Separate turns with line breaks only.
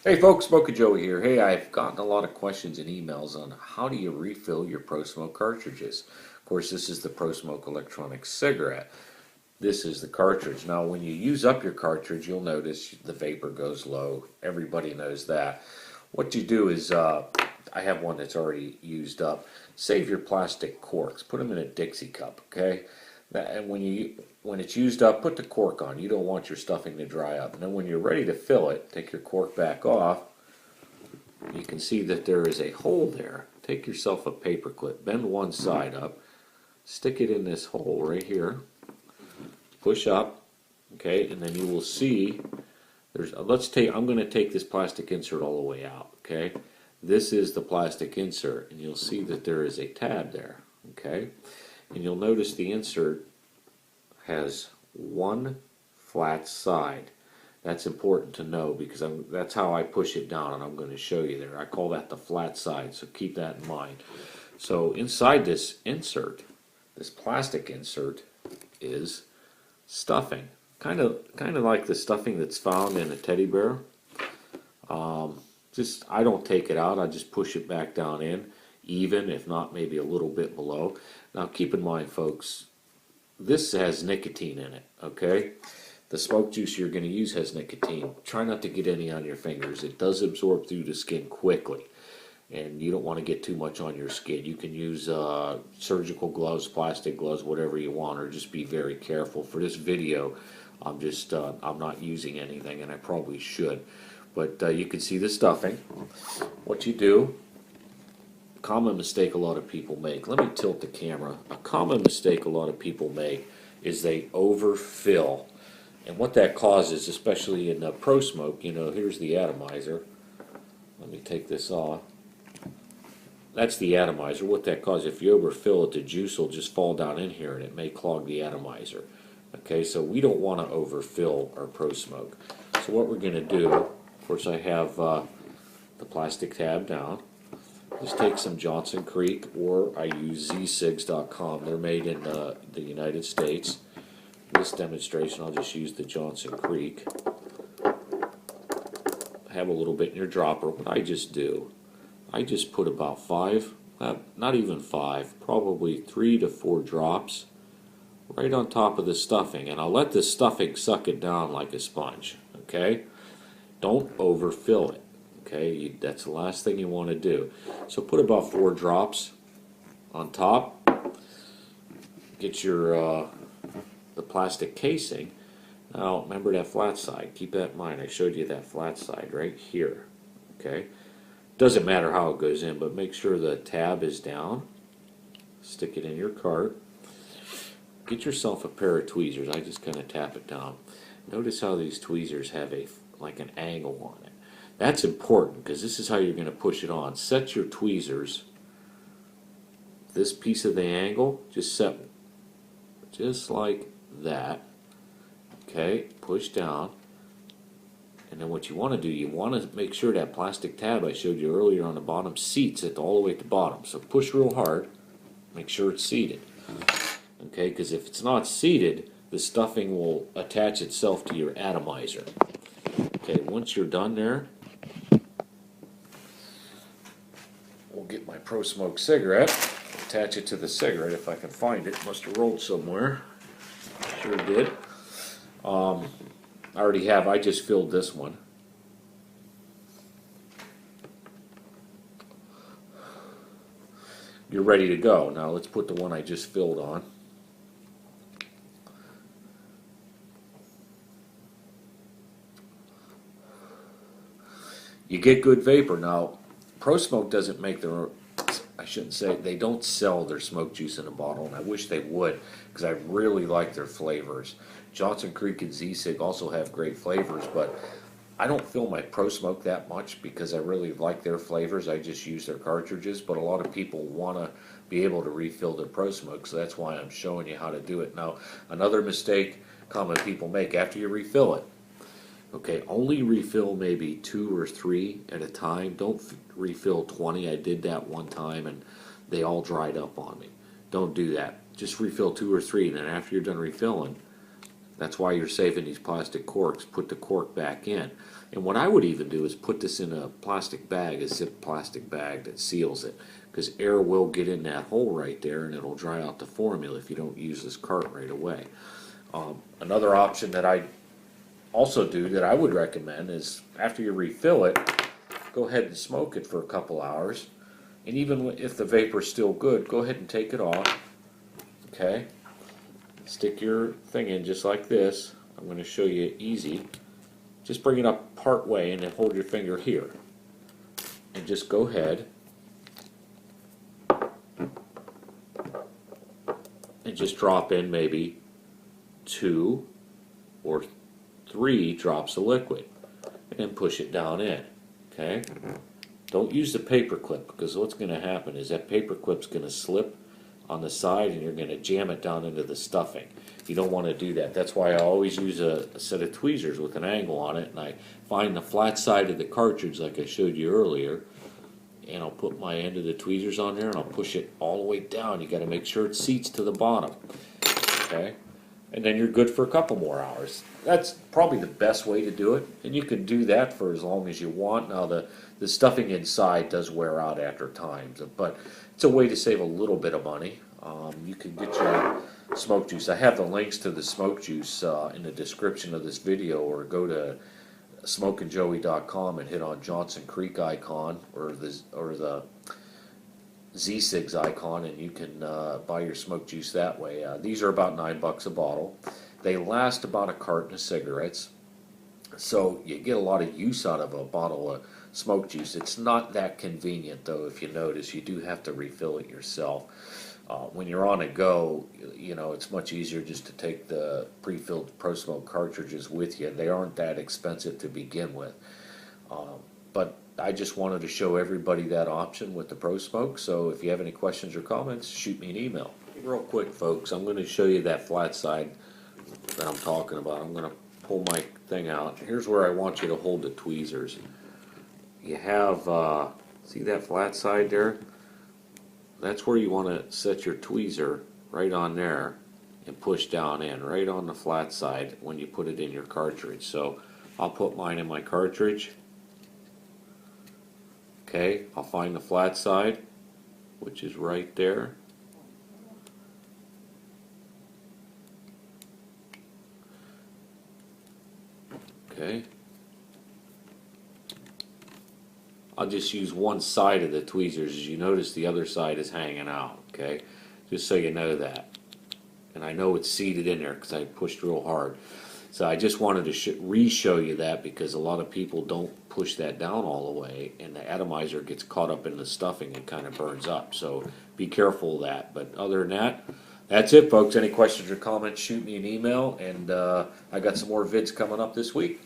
Hey folks, Smoker Joey here. Hey, I've gotten a lot of questions and emails on how do you refill your ProSmoke cartridges. Of course, this is the ProSmoke electronic cigarette. This is the cartridge. Now, when you use up your cartridge, you'll notice the vapor goes low. Everybody knows that. What you do is, I have one that's already used up. Save your plastic corks. Put them in a Dixie cup, okay? And when it's used up, put the cork on. You don't want your stuffing to dry up. And then when you're ready to fill it, take your cork back off. You can see that there is a hole there. Take yourself a paper clip, bend one side up, stick it in this hole right here, push up, okay, and then you will see I'm going to take this plastic insert all the way out, okay. This is the plastic insert, and you'll see that there is a tab there, okay. And you'll notice the insert has one flat side. That's important to know because that's how I push it down, and I'm going to show you there. I call that the flat side, so keep that in mind. So inside this insert, this plastic insert, is stuffing. Kind of like the stuffing that's found in a teddy bear. I don't take it out. I just push it back down in, even if not maybe a little bit below. Now keep in mind, folks, this has nicotine in it, okay? The smoke juice you're going to use has nicotine. Try not to get any on your fingers. It does absorb through the skin quickly, and you don't want to get too much on your skin. You can use surgical gloves, plastic gloves, whatever you want, or just be very careful. For this video, I'm not using anything, and I probably should. But you can see the stuffing. What you do, common mistake a lot of people make. Let me tilt the camera. A common mistake a lot of people make is they overfill. And what that causes, especially in ProSmoke, here's the atomizer. Let me take this off. That's the atomizer. What that causes, if you overfill it, the juice will just fall down in here and it may clog the atomizer. Okay, so we don't want to overfill our ProSmoke. So what we're going to do, of course I have the plastic tab down. Just take some Johnson Creek, or I use zcigs.com. They're made in the United States. This demonstration, I'll just use the Johnson Creek. Have a little bit in your dropper. What I just do, I just put about not even 5, probably 3 to 4 drops right on top of the stuffing, and I'll let the stuffing suck it down like a sponge, okay? Don't overfill it, okay? That's the last thing you want to do. So put about 4 drops on top. Get your the plastic casing. Now remember that flat side. Keep that in mind. I showed you that flat side right here, okay? Doesn't matter how it goes in, but make sure the tab is down. Stick it in your cart. Get yourself a pair of tweezers. I just kind of tap it down. Notice how these tweezers have like an angle on it. That's important because this is how you're going to push it on. Set your tweezers. This piece of the angle, just set just like that. Okay, push down. And then what you want to do, you want to make sure that plastic tab I showed you earlier on the bottom seats it all the way at the bottom. So push real hard. Make sure it's seated. Okay, because if it's not seated, the stuffing will attach itself to your atomizer. Okay, once you're done there, we'll get my ProSmoke cigarette, attach it to the cigarette if I can find it. Must have rolled somewhere. Sure did. I just filled this one. You're ready to go. Now let's put the one I just filled on. You get good vapor. Now, ProSmoke doesn't make their, I shouldn't say, they don't sell their smoke juice in a bottle, and I wish they would, because I really like their flavors. Johnson Creek and Z-Cig also have great flavors, but I don't fill my ProSmoke that much because I really like their flavors. I just use their cartridges, but a lot of people want to be able to refill their ProSmoke, so that's why I'm showing you how to do it. Now, another mistake common people make after you refill it, okay, only refill maybe 2 or 3 at a time. Don't refill 20. I did that one time and they all dried up on me. Don't do that. Just refill 2 or 3, and then after you're done refilling, That's why you're saving these plastic corks. Put the cork back in. And what I would even do is put this in a plastic bag, a zip plastic bag that seals it, because air will get in that hole right there and it'll dry out the formula if you don't use this cart right away. Another option that I also do that I would recommend is after you refill it, go ahead and smoke it for a couple hours. And even if the vapor's still good, go ahead and take it off. Okay? Stick your thing in just like this. I'm going to show you easy. Just bring it up part way and then hold your finger here. And just go ahead and just drop in maybe 2 or 3 drops of liquid. And then push it down in. Okay? Don't use the paper clip, because what's going to happen is that paper clip's going to slip on the side and you're going to jam it down into the stuffing. You don't want to do that. That's why I always use a set of tweezers with an angle on it, and I find the flat side of the cartridge like I showed you earlier, and I'll put my end of the tweezers on there and I'll push it all the way down. You got to make sure it seats to the bottom. Okay? And then you're good for a couple more hours. That's probably the best way to do it, and you can do that for as long as you want. Now the stuffing inside does wear out after times, but it's a way to save a little bit of money. You can get your smoke juice. I have the links to the smoke juice in the description of this video, or go to smokeandjoey.com and hit on Johnson Creek icon or the Z-Cigs icon, and you can buy your smoke juice that way. These are about $9 a bottle. They last about a carton of cigarettes, so you get a lot of use out of a bottle of smoke juice. It's not that convenient, though. If you notice, you do have to refill it yourself. When you're on a go, you know, it's much easier just to take the pre-filled ProSmoke cartridges with you. They aren't that expensive to begin with. But I just wanted to show everybody that option with the ProSmoke. So if you have any questions or comments, shoot me an email. Real quick, folks, I'm going to show you that flat side that I'm talking about. I'm going to pull my thing out. Here's where I want you to hold the tweezers. You have, see that flat side there? That's where you want to set your tweezer, right on there, and push down in, right on the flat side when you put it in your cartridge. So I'll put mine in my cartridge. Okay, I'll find the flat side, which is right there. Okay. I'll just use one side of the tweezers. As you notice, the other side is hanging out, okay? Just so you know that. And I know it's seated in there because I pushed real hard. So I just wanted to re-show you that, because a lot of people don't push that down all the way, and the atomizer gets caught up in the stuffing and kind of burns up. So be careful of that. But other than that, that's it, folks. Any questions or comments, shoot me an email, and I got some more vids coming up this week.